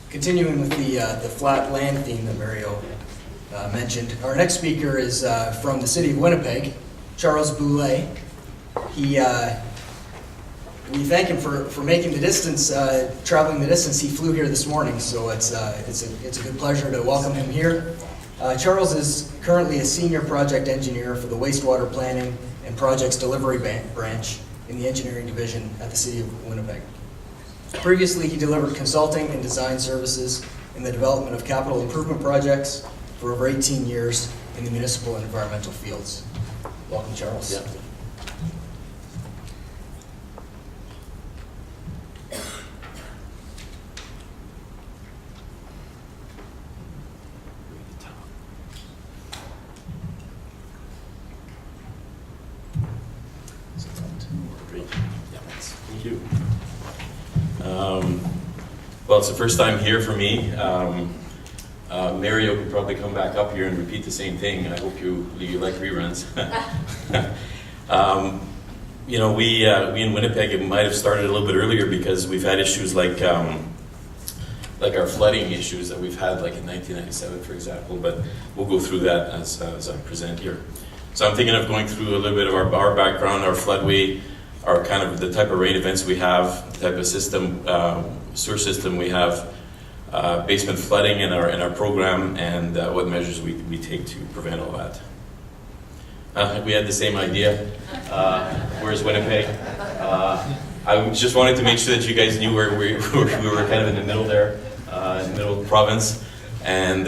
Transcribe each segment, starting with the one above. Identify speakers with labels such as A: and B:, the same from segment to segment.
A: Continuing with the flat land theme that Mario mentioned, our next speaker is from the city of Winnipeg, Charles Boulet. We thank him for making the distance, traveling the distance. He flew here this morning, so it's a good pleasure to welcome him here. Charles is currently a senior project engineer for the wastewater planning and projects delivery branch in the engineering division at the city of Winnipeg. Previously, he delivered consulting and design services in the development of capital improvement projects for over 18 years in the municipal and environmental fields. Welcome, Charles.
B: Yeah. Thank you. Well, it's the first time here for me. Mario could probably come back up here and repeat the same thing. I hope you like reruns. You know, we in Winnipeg, it might have started a little bit earlier because we've had issues like our flooding issues that we've had like in 1997, for example, but we'll go through that as I present here. So I'm thinking of going through a little bit of our background, our floodway, our kind of the type of rain events we have, the type of system, sewer system we have, basement flooding in our program, and what measures we take to prevent all that. We had the same idea. Where's Winnipeg? I just wanted to make sure that you guys knew where we were kind of in the middle there, in the middle of the province. And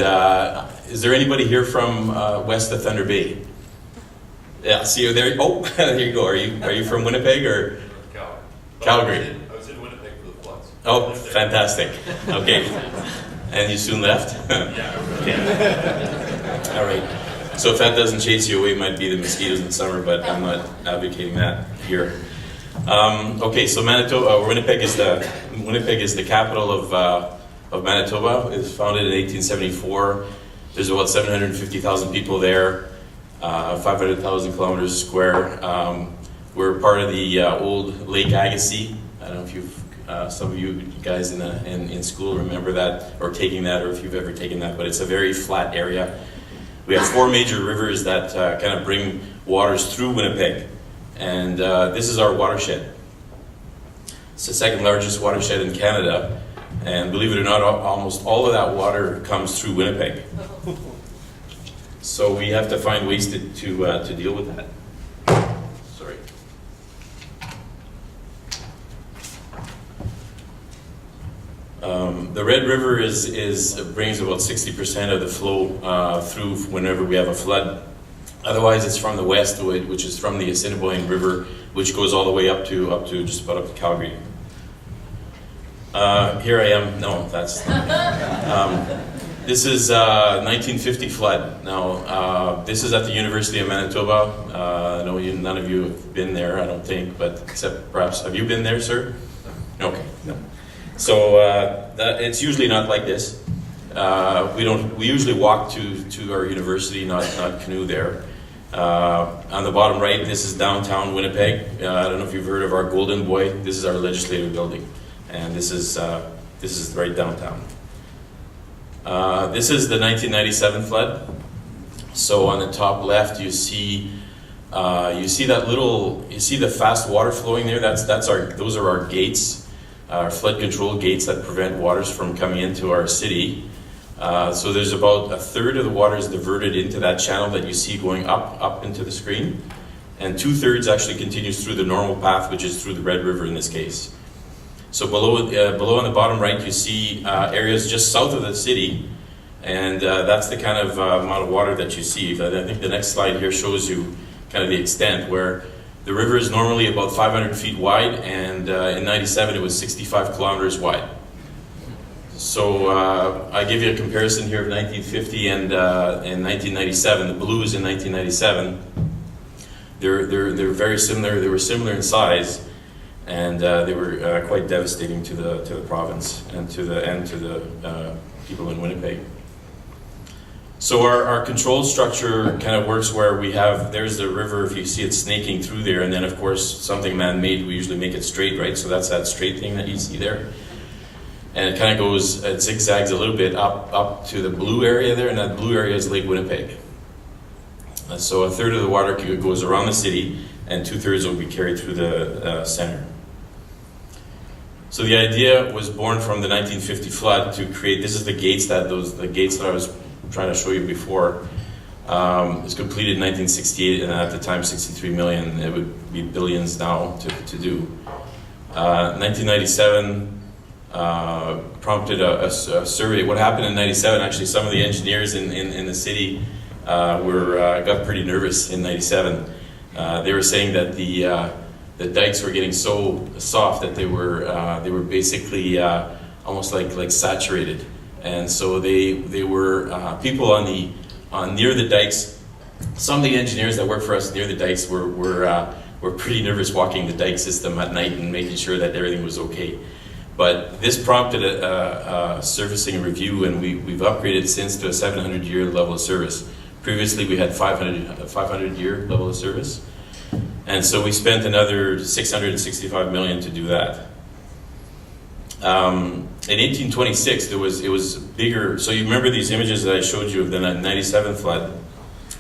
B: is there anybody here from west of Thunder Bay? Yeah, see you there. Oh, there you go. Are you from Winnipeg or Calgary?
C: I was in Winnipeg for the floods.
B: Oh, fantastic. Okay. And you soon left?
C: Yeah.
B: Okay. All right. So if that doesn't chase you away, it might be the mosquitoes in summer, but I'm not advocating that here. Okay, so Manitoba, Winnipeg is the capital of Manitoba. It was founded in 1874. There's about 750,000 people there. 500,000 kilometers square. We're part of the old Lake Agassiz. I don't know if you've, some of you guys in school remember that or taking that, or if you've ever taken that, but it's a very flat area. We have 4 major rivers that kind of bring waters through Winnipeg, and this is our watershed. It's the second largest watershed in Canada, and believe it or not, almost all of that water comes through Winnipeg. So we have to find ways to deal with that. Sorry. The Red River brings about 60% of the flow through whenever we have a flood. Otherwise, it's from the west, which is from the Assiniboine River, which goes all the way up to just about up to Calgary. Here I am. No, that's not. This is 1950 flood. Now, this is at the University of Manitoba. I know none of you have been there, I don't think, but except perhaps, have you been there, sir? Okay, no. So it's usually not like this. We usually walk to our university, not canoe there. On the bottom right, this is downtown Winnipeg. I don't know if you've heard of our Golden Boy. This is our legislative building, and this is right downtown. This is the 1997 flood. So on the top left, you see the fast water flowing there. Those are our gates, our flood control gates that prevent waters from coming into our city. So there's about a third of the water is diverted into that channel that you see going up into the screen, and 2/3 actually continues through the normal path, which is through the Red River in this case. So below on the bottom right, you see areas just south of the city, and that's the kind of amount of water that you see. I think the next slide here shows you kind of the extent, where the river is normally about 500 feet wide, and in 97 it was 65 kilometers wide. So I give you a comparison here of 1950 and 1997. The blue is in 1997. They're very similar. They were similar in size. And they were quite devastating to the province and to the people in Winnipeg. So our control structure kind of works where there's the river, if you see it snaking through there, and then of course something man-made, we usually make it straight, right? So that's that straight thing that you see there. and it kind of goes, it zigzags a little bit up to the blue area there, and that blue area is Lake Winnipeg. So a third of the water goes around the city, and 2/3 will be carried through the center. So the idea was born from the 1950 flood to create, this is the gates that I was trying to show you before. It was completed in 1968, and at the time 63 million. It would be billions now to do. 1997 prompted a survey. What happened in 97, actually some of the engineers in the city got pretty nervous in 97. They were saying that the dikes were getting so soft that they were basically almost like saturated, and so they were people near the dikes. Some of the engineers that work for us near the dikes were pretty nervous walking the dike system at night and making sure that everything was okay. But this prompted a surfacing review, and we've upgraded since to a 700-year level of service. Previously, we had 500-year level of service. And so we spent another $665 million to do that. In 1826, it was bigger. So you remember these images that I showed you of the 97 flood?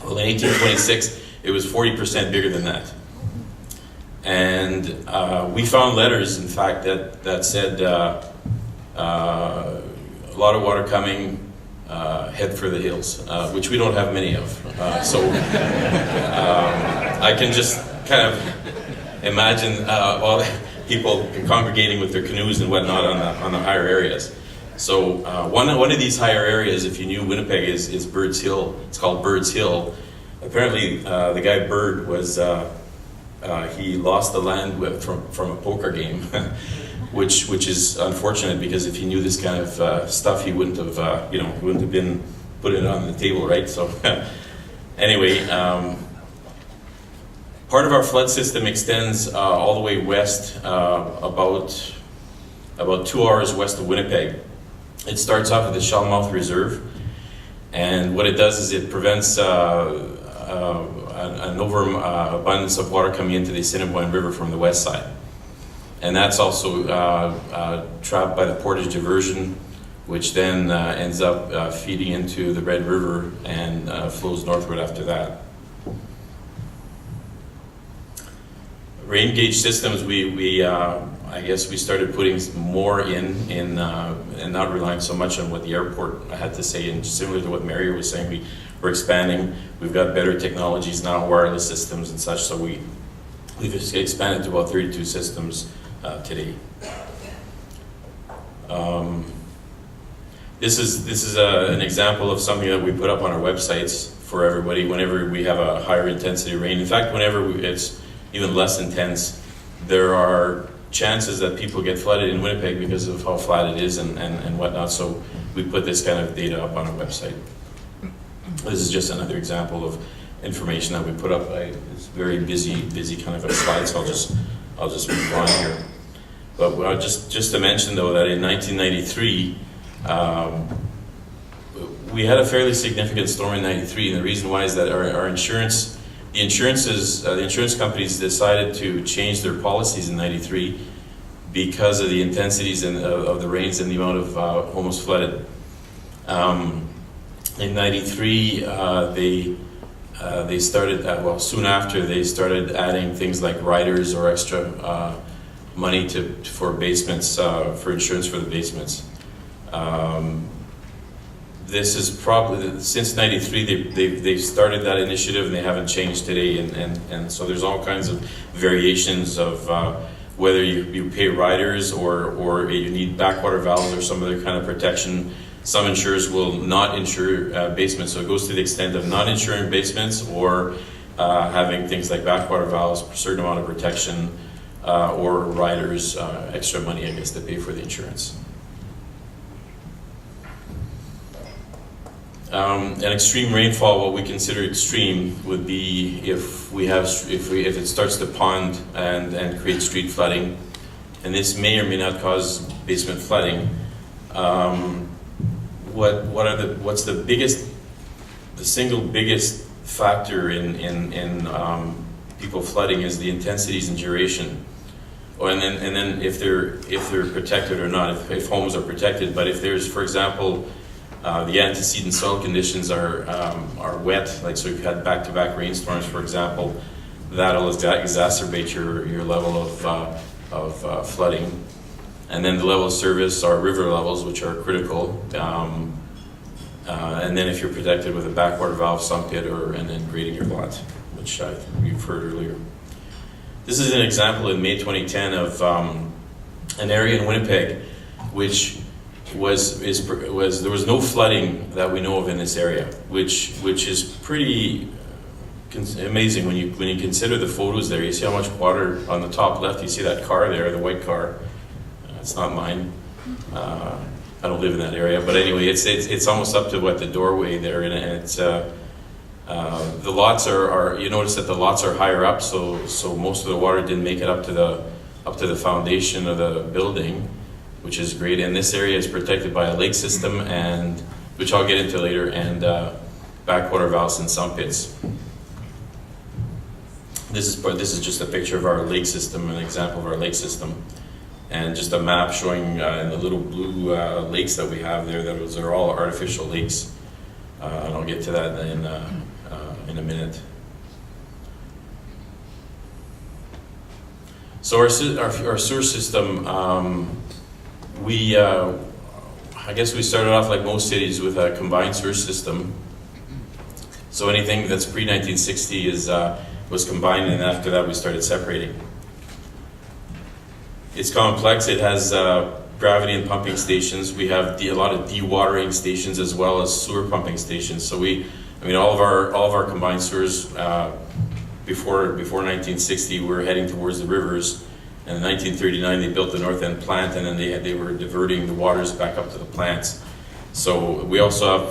B: Well, in 1826, it was 40% bigger than that. And we found letters, in fact, that said a lot of water coming, head for the hills, which we don't have many of. So I can just kind of imagine all the people congregating with their canoes and whatnot on the higher areas. So one of these higher areas, if you knew Winnipeg, is Bird's Hill. It's called Bird's Hill. Apparently, the guy Bird was he lost the land from a poker game, which is unfortunate, because if he knew this kind of stuff, he wouldn't have he wouldn't have been putting it on the table, right? So anyway. Part of our flood system extends all the way west, about 2 hours west of Winnipeg. It starts off at the Shellmouth Reserve, and what it does is it prevents an overabundance of water coming into the Assiniboine River from the west side. And that's also trapped by the portage diversion, which then ends up feeding into the Red River and flows northward after that. Rain gauge systems, I guess we started putting more in and not relying so much on what the airport had to say. And similar to what Mary was saying, we're expanding. We've got better technologies now, wireless systems and such. So we've expanded to about 32 systems today. This is an example of something that we put up on our websites for everybody whenever we have a higher intensity rain. In fact, whenever it's even less intense, there are chances that people get flooded in Winnipeg because of how flat it is and whatnot. So we put this kind of data up on our website. This is just another example of information that we put up. It's very busy kind of a slide, so I'll just move on here. But just to mention though that in 1993, we had a fairly significant storm in '93, and the reason why is that our insurance. The insurance companies decided to change their policies in '93 because of the intensities of the rains and the amount of homes flooded. In '93, they started, soon after, they started adding things like riders or extra money for basements, for insurance for the basements. This is probably, since '93, they've started that initiative and they haven't changed today, and so there's all kinds of variations of whether you pay riders or you need backwater valves or some other kind of protection. Some insurers will not insure basements, so it goes to the extent of not insuring basements or having things like backwater valves, a certain amount of protection, or riders, extra money, I guess, to pay for the insurance. An extreme rainfall, what we consider extreme, would be if it starts to pond and create street flooding, and this may or may not cause basement flooding. What's the single biggest factor in people flooding is the intensities and duration. and then if they're protected or not, if homes are protected. But if there's, for example, the antecedent soil conditions are wet, like so you've had back-to-back rainstorms, for example, that'll exacerbate your level of flooding. And then the level of service are river levels, which are critical. And then if you're protected with a backwater valve, sump pit, and then grading your lot, which you've heard earlier. This is an example in May 2010 of an area in Winnipeg, which there was no flooding that we know of in this area, which is pretty amazing when you consider the photos there. You see how much water on the top left. You see that car there, the white car. It's not mine. I don't live in that area, but anyway, it's almost up to the doorway there, and it's the lots are. You notice that the lots are higher up, so most of the water didn't make it up to the foundation of the building, which is great. And this area is protected by a lake system, and which I'll get into later, and backwater valves and sump pits. This is just a picture of our lake system, an example of our lake system. And just a map showing in the little blue lakes that we have there, those are all artificial lakes. And I'll get to that in a minute. So our sewer system, I guess we started off like most cities with a combined sewer system. So anything that's pre-1960 was combined, and after that we started separating. It's complex. It has gravity and pumping stations. We have a lot of dewatering stations as well as sewer pumping stations. So all of our combined sewers before 1960 were heading towards the rivers. And in 1939 they built the North End plant, and then they were diverting the waters back up to the plants. So we also have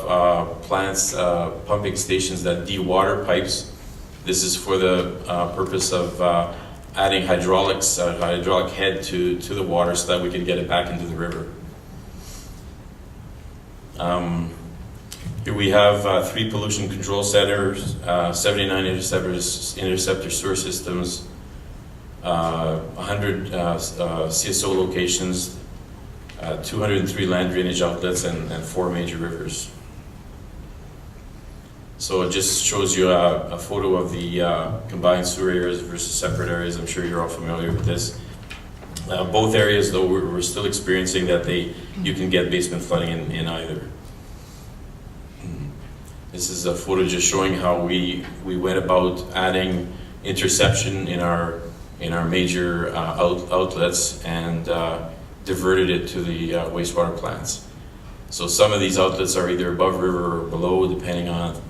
B: plants, pumping stations that dewater pipes. This is for the purpose of adding hydraulic head to the water so that we can get it back into the river. Here we have 3 pollution control centers, 79 interceptor sewer systems, 100 CSO locations, 203 land drainage outlets, and 4 major rivers. So it just shows you a photo of the combined sewer areas versus separate areas. I'm sure you're all familiar with this. Both areas, though, we're still experiencing that you can get basement flooding in either. This is a photo just showing how we went about adding interception in our major outlets and diverted it to the wastewater plants. So some of these outlets are either above river or below, depending on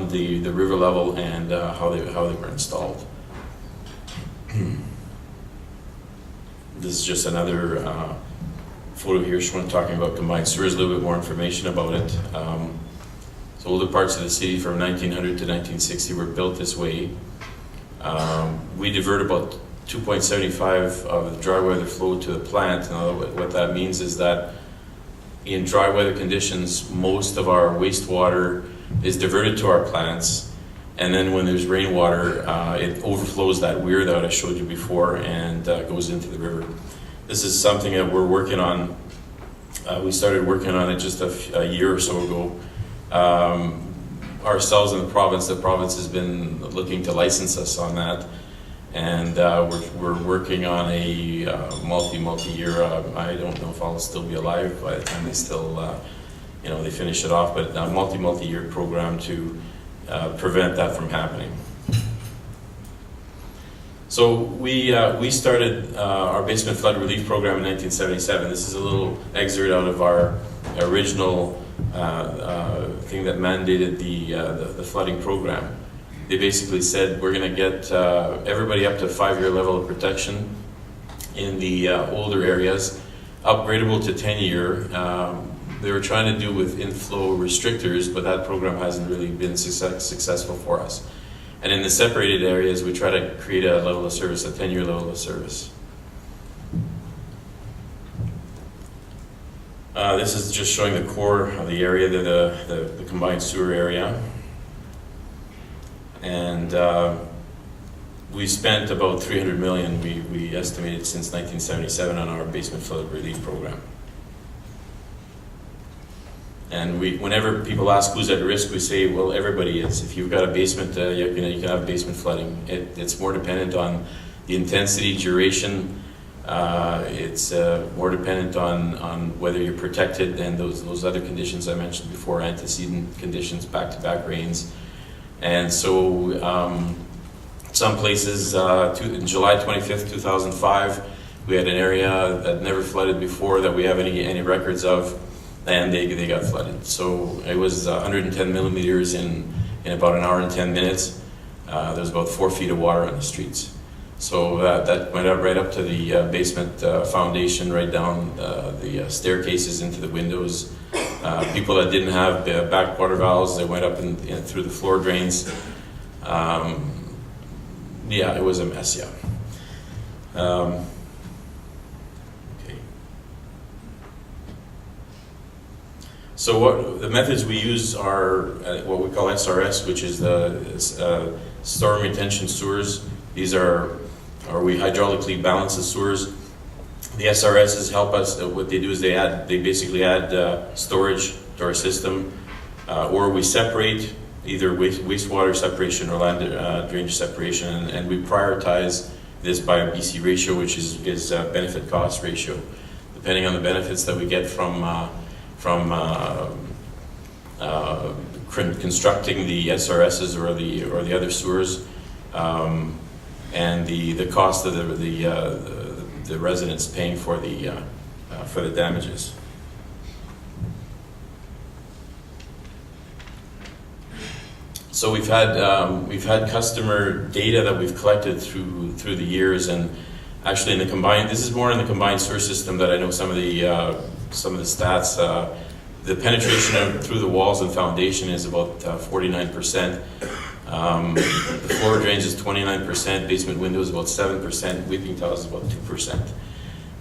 B: the river level and how they were installed. This is just another photo here talking about combined sewers, a little bit more information about it. So older parts of the city from 1900 to 1960 were built this way. We divert about 2.75 of the dry weather flow to the plant. Now, what that means is that in dry weather conditions, most of our wastewater is diverted to our plants, and then when there's rainwater, it overflows that weir that I showed you before and goes into the river. This is something that we're working on. We started working on it just a year or so ago. Ourselves in the province has been looking to license us on that, and we're working on a multi-year. I don't know if I'll still be alive by the time they still they finish it off, but a multi-year program to prevent that from happening. So we started our basement flood relief program in 1977. This is a little excerpt out of our original thing that mandated the flooding program. They basically said we're going to get everybody up to a 5-year level of protection in the older areas, upgradable to 10-year. They were trying to do with inflow restrictors, but that program hasn't really been successful for us. And in the separated areas, we try to create a level of service, a 10-year level of service. This is just showing the core of the area, the combined sewer area. And we spent about 300 million, we estimated, since 1977 on our basement flood relief program. And whenever people ask who's at risk, we say, well, everybody is. If you've got a basement, you can have basement flooding. It's more dependent on the intensity, duration. It's more dependent on whether you're protected and those other conditions I mentioned before, antecedent conditions, back-to-back rains. And so some places, in July 25th, 2005, we had an area that never flooded before that we have any records of, and they got flooded. So it was 110 millimeters in about an hour and 10 minutes. There was about 4 feet of water on the streets. So that went up right up to the basement foundation, right down the staircases into the windows. People that didn't have backwater valves, they went up in through the floor drains. Yeah, it was a mess, yeah. Okay. So what the methods we use are what we call SRS, which is the storm retention sewers. These are we hydraulically balance the sewers. The SRSs help us. What they do is they basically add storage to our system, or we separate either wastewater separation or land drainage separation, and we prioritize this by a BC ratio, which is benefit cost ratio, depending on the benefits that we get from constructing the SRSs or the other sewers, and the cost of the residents paying for the damages. So we've had customer data that we've collected through the years, and actually this is more in the combined sewer system that I know some of the stats. The penetration through the walls and foundation is about 49%. The floor drains is 29%, basement windows about 7%, weeping tiles is about 2%.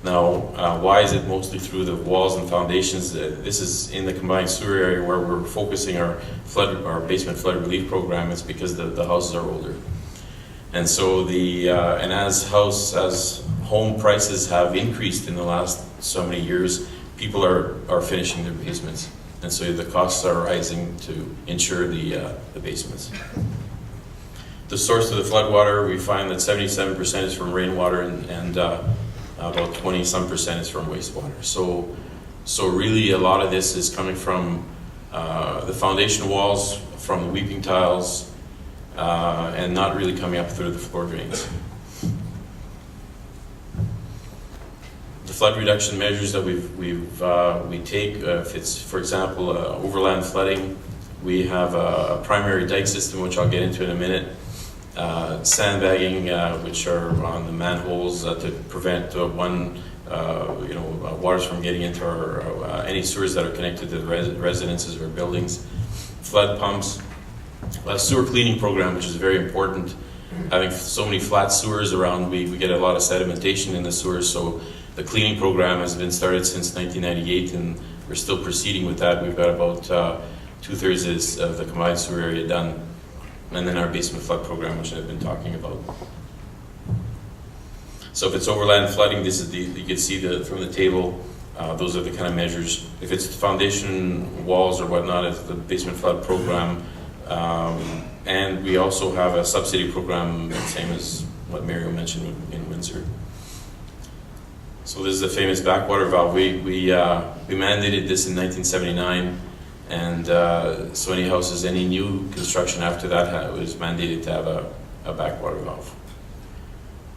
B: Now, why is it mostly through the walls and foundations? This is in the combined sewer area where we're focusing our basement flood relief program. It's because the houses are older, and so and as home prices have increased in the last so many years, people are finishing their basements, and so the costs are rising to insure the basements. The source of the floodwater, we find that 77% is from rainwater and about 20% is from wastewater. So really a lot of this is coming from the foundation walls, from the weeping tiles, and not really coming up through the floor drains. The flood reduction measures that we take, if it's, for example, overland flooding, we have a primary dike system, which I'll get into in a minute. Sandbagging, which are on the manholes to prevent waters from getting into any sewers that are connected to the residences or buildings. Flood pumps, a sewer cleaning program, which is very important. Having so many flat sewers around, we get a lot of sedimentation in the sewers, so the cleaning program has been started since 1998, and we're still proceeding with that. We've got about 2/3 of the combined sewer area done. And then our basement flood program, which I've been talking about. So if it's overland flooding, you can see from the table, those are the kind of measures. If it's foundation walls or whatnot, it's the basement flood program. And we also have a subsidy program, same as what Mario mentioned in Windsor. So this is the famous backwater valve. We mandated this in 1979. And so any houses, any new construction after that was mandated to have a backwater valve.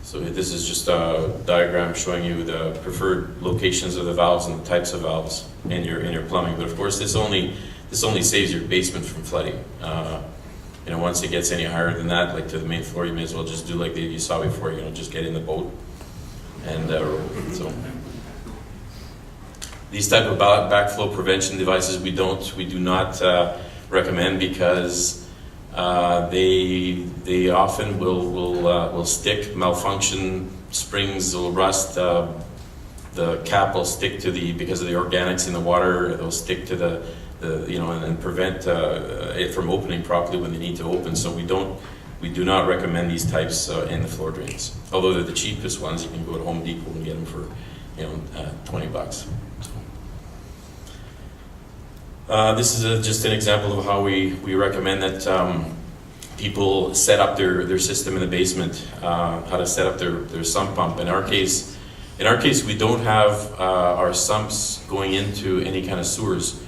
B: So this is just a diagram showing you the preferred locations of the valves and the types of valves in your plumbing. But of course, this only saves your basement from flooding. Once it gets any higher than that, like to the main floor, you may as well just do like you saw before. Just get in the boat, and so. These type of backflow prevention devices we do not recommend, because they often will stick, malfunction, springs will rust, the cap will stick because of the organics in the water, it'll stick to and prevent it from opening properly when they need to open. So we we do not recommend these types in the floor drains. Although they're the cheapest ones, you can go to Home Depot and get them for, you know, $20. This is just an example of how we recommend that people set up their system in the basement, how to set up their sump pump. In our case, we don't have our sumps going into any kind of sewers.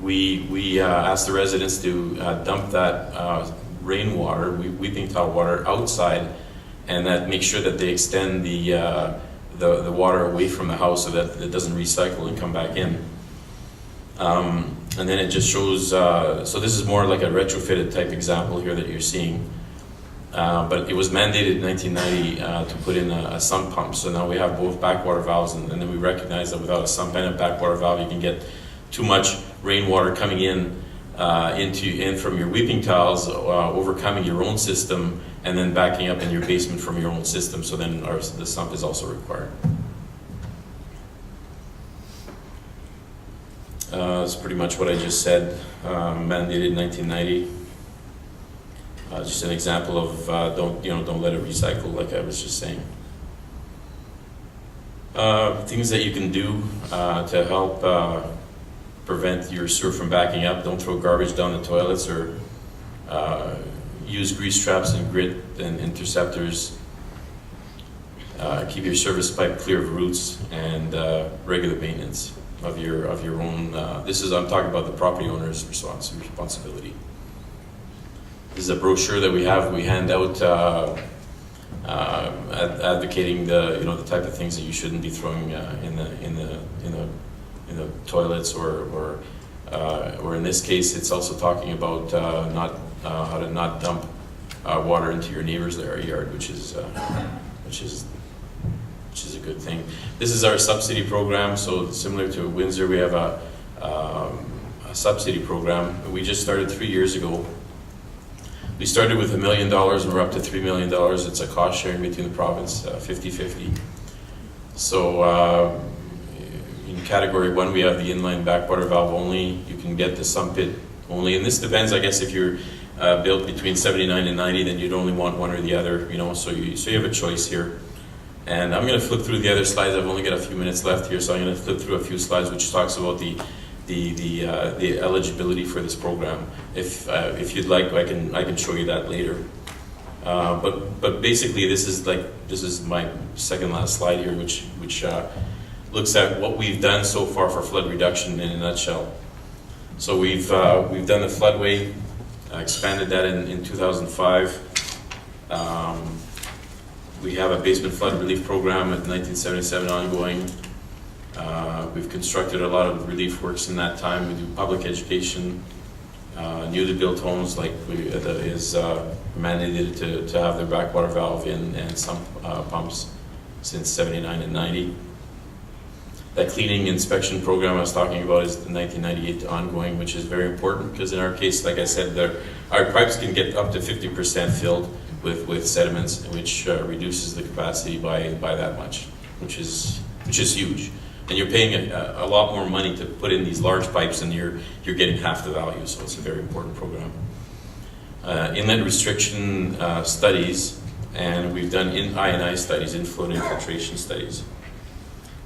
B: We ask the residents to dump that rainwater, weeping tile water, outside, and that make sure that they extend the water away from the house so that it doesn't recycle and come back in. And then it just shows, so this is more like a retrofitted type example here that you're seeing. But it was mandated in 1990 to put in a sump pump. So now we have both backwater valves, and then we recognize that without a sump and a backwater valve, you can get too much rainwater coming in from your weeping tiles, overcoming your own system, and then backing up in your basement from your own system. So then the sump is also required. That's pretty much what I just said. Mandated in 1990. Just an example of don't let it recycle, like I was just saying. Things that you can do to help prevent your sewer from backing up. Don't throw garbage down the toilets, or use grease traps and grit and interceptors. Keep your service pipe clear of roots, and regular maintenance of your own. I'm talking about the property owner's responsibility. This is a brochure that we have. We hand out advocating the type of things that you shouldn't be throwing in the toilets, or in this case, it's also talking about how to not dump water into your neighbor's yard, which is a good thing. This is our subsidy program. So similar to Windsor, we have a subsidy program. We just started 3 years ago. We started with $1 million and we're up to $3 million. It's a cost sharing between the province, 50-50. So in category 1, we have the inline backwater valve only. You can get the sump pit only, and this depends, I guess, if you're built between 79 and 90, then you'd only want one or the other, so you have a choice here. And I'm going to flip through the other slides. I've only got a few minutes left here, so I'm going to flip through a few slides which talks about the eligibility for this program. If you'd like, I can show you that later. But basically, this is my second last slide here, which looks at what we've done so far for flood reduction in a nutshell. So we've done the floodway, expanded that in 2005. We have a basement flood relief program at 1977 ongoing. We've constructed a lot of relief works in that time. We do public education, newly built homes, like is mandated to have their backwater valve and sump pumps since 79 and 90. That cleaning inspection program I was talking about is the 1998 ongoing, which is very important because in our case, like I said, our pipes can get up to 50% filled with sediments, which reduces the capacity by that much, which is huge. And you're paying a lot more money to put in these large pipes, and you're getting half the value. So it's a very important program. Inlet restriction studies, and we've done INI studies, inflow infiltration studies.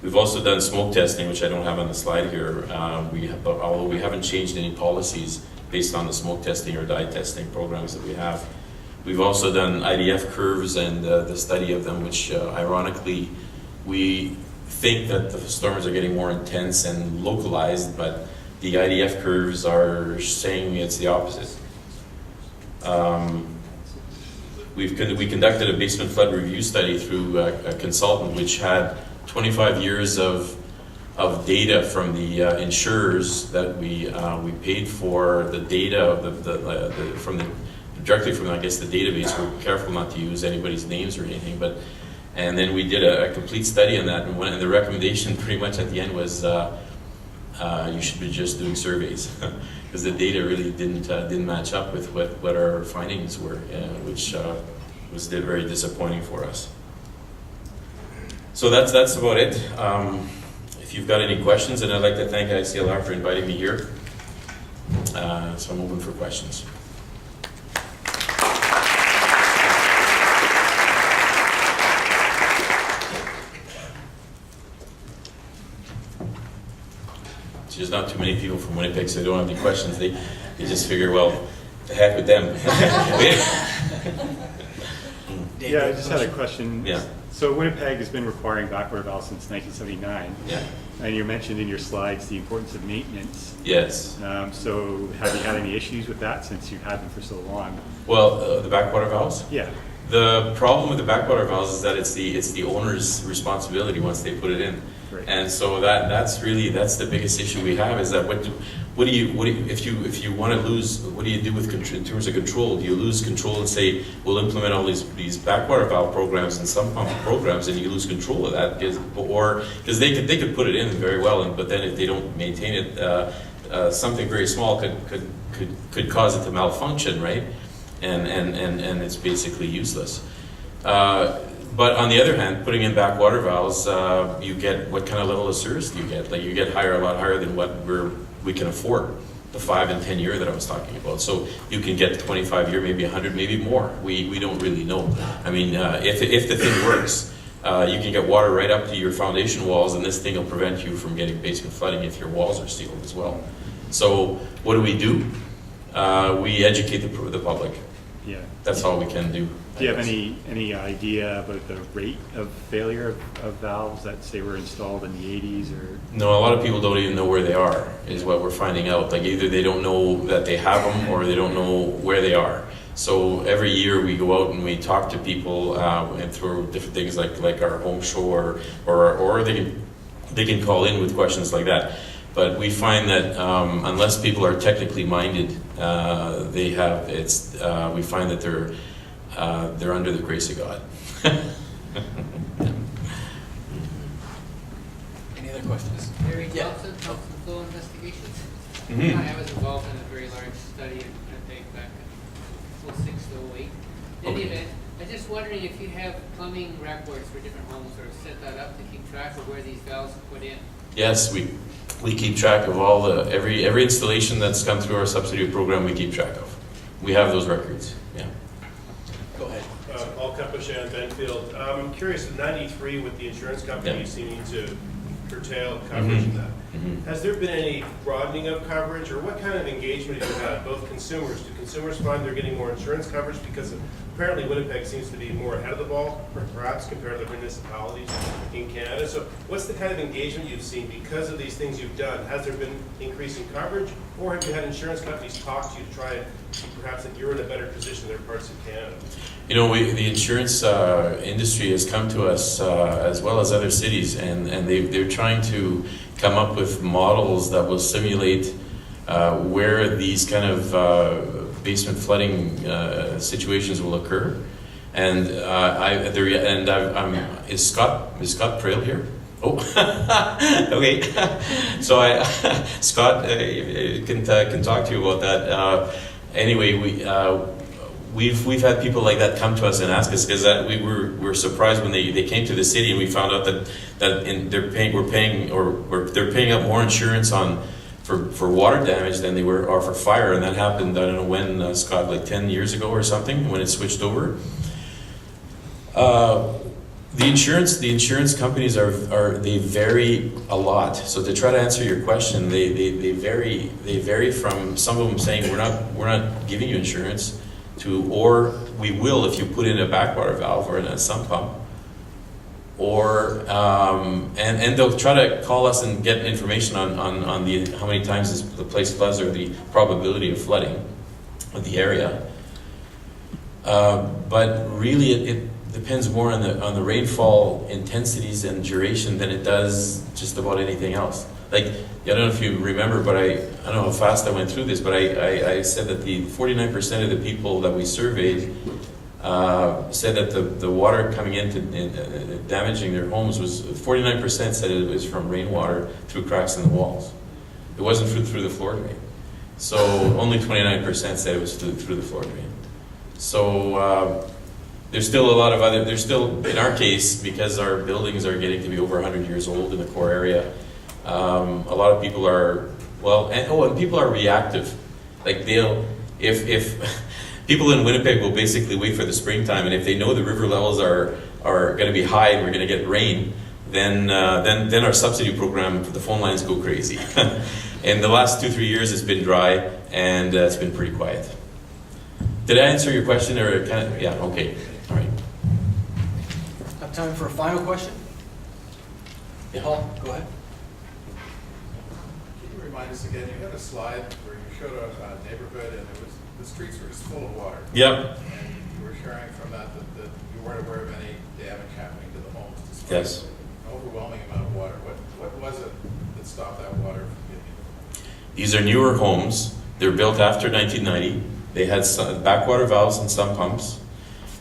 B: We've also done smoke testing, which I don't have on the slide here. Although we haven't changed any policies based on the smoke testing or dye testing programs that we have. We've also done IDF curves and the study of them, which ironically, we think that the storms are getting more intense and localized, but the IDF curves are saying it's the opposite. We conducted a basement flood review study through a consultant which had 25 years of data from the insurers that we paid for the data directly from, I guess, the database. We're careful not to use anybody's names or anything, and then we did a complete study on that, and the recommendation pretty much at the end was you should be just doing surveys because the data really didn't match up with what our findings were, which was very disappointing for us. So that's about it. If you've got any questions, and I'd like to thank ICLR for inviting me here. So I'm open for questions. there's not too many people from Winnipeg, so they don't have any questions. They just figure, well, the heck with them.
D: Yeah, I just had a question.
B: Yeah.
D: So Winnipeg has been requiring backwater valves since 1979.
B: Yeah.
D: And you mentioned in your slides the importance of maintenance.
B: Yes.
D: So have you had any issues with that since you've had them for so long?
B: Well, the backwater valves?
D: Yeah.
B: The problem with the backwater valves is that it's the owner's responsibility once they put it in.
D: Right.
B: And so that's the biggest issue we have, is that what do you if you want to lose, what do you do with in terms of control? Do you lose control and say we'll implement all these backwater valve programs and some pump programs, and you lose control of that because they could put it in very well, but then if they don't maintain it, something very small could cause it to malfunction, right? And it's basically useless. But on the other hand, putting in backwater valves, you get, what kind of level of service do you get? Like, you get a lot higher than what we can afford, the 5 and 10 year that I was talking about. So you can get 25 year, maybe 100, maybe more. We don't really know. I mean, if the thing works, you can get water right up to your foundation walls, and this thing will prevent you from getting basement flooding if your walls are sealed as well. So what do? We educate the public.
D: Yeah.
B: That's all we can do.
D: Do you have any idea about the rate of failure of valves that say were installed in the 80s or?
B: No, a lot of people don't even know where they are, is what we're finding out. Like, either they don't know that they have them, or they don't know where they are. So every year we go out and we talk to people and through different things like our home show, or they can call in with questions like that. But we find that unless people are technically minded, we find that they're under the grace of God.
A: Any other questions?
E: Harry
A: Yeah.
E: Thompson, Thompson Flow Investigations.
B: Mhm.
E: I was involved in a very large study in Winnipeg back in 06 to 08. In any
B: Okay.
E: event, I'm just wondering if you have plumbing records for different homes, or set that up to keep track of where these valves are put in.
B: Yes, we keep track of all every installation that's come through our subsidy program. We keep track of. We have those records. Yeah.
A: Go ahead.
F: Paul Capochet on Benfield. I'm curious, in '93 with the insurance company
B: Yeah.
F: seeming to curtail coverage of that,
B: Mhm.
F: has there been any broadening of coverage, or what kind of engagement have you had, both consumers? Do consumers find they're getting more insurance coverage because apparently Winnipeg seems to be more ahead of the ball, perhaps compared to the municipalities in Canada? So what's the kind of engagement you've seen because of these things you've done? Has there been increasing coverage, or have you had insurance companies talk to you to try and see perhaps that you're in a better position in other parts of Canada?
B: You know, the insurance industry has come to us as well as other cities, and they're trying to come up with models that will simulate where these kind of basement flooding situations will occur. And is Scott Trail here? Oh, okay. So Scott can talk to you about that. Anyway, we've had people like that come to us and ask us, because we're surprised when they came to the city and we found out that they're paying up more insurance for water damage than they are for fire, and that happened, I don't know when, Scott, like 10 years ago or something, when it switched over. The insurance companies they vary a lot. So to try to answer your question, they vary from some of them saying we're not giving you insurance to, or we will if you put in a backwater valve or in a sump pump, or and they'll try to call us and get information on the how many times the place floods or the probability of flooding of the area. But really, it depends more on the rainfall intensities and duration than it does just about anything else. Like, I don't know if you remember, but I don't know how fast I went through this, but I said that the 49% of the people that we surveyed said that the water coming into damaging their homes was 49% said it was from rainwater through cracks in the walls. It wasn't through the floor drain. So only 29% said it was through the floor drain. So there's still a lot of there's still, in our case, because our buildings are getting to be over 100 years old in the core area, a lot of people are, and people are reactive. Like if people in Winnipeg will basically wait for the springtime, and if they know the river levels are going to be high and we're going to get rain, then our subsidy program, the phone lines go crazy. In the last 2-3 years, it's been dry, and it's been pretty quiet. Did I answer your question, or kind of? Yeah. Okay. All right.
A: Have time for a final question?
B: Yeah.
A: Paul, go ahead.
C: Can you remind us again, you had a slide where you showed a neighborhood and the streets were just full of water.
B: Yep.
C: And you were sharing from that you weren't aware of any damage happening to the homes. Despite
B: Yes.
C: an overwhelming amount of water. What was it that stopped that water from getting in?
B: These are newer homes. They're built after 1990. They had some backwater valves and some pumps.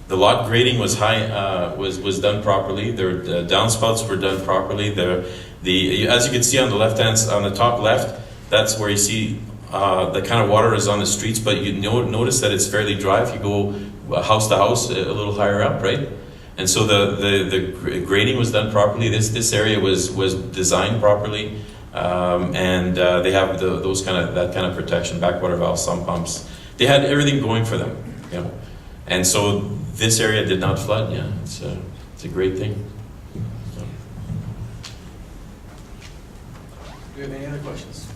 B: The lot grading was high, was done properly. The downspouts were done properly. As you can see on the on the top left, that's where you see the kind of water is on the streets. But you notice that it's fairly dry if you go house to house a little higher up, right? And so the grading was done properly. This area was designed properly, and they have that kind of protection. Backwater valves, some pumps. They had everything going for them, you know. And so this area did not flood. Yeah, it's a great thing. So.
A: Do we have any other questions?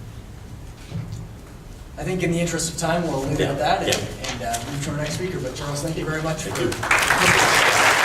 A: I think in the interest of time, we'll leave it at that and move to our next speaker. But Charles, thank you very much.
B: Thank you.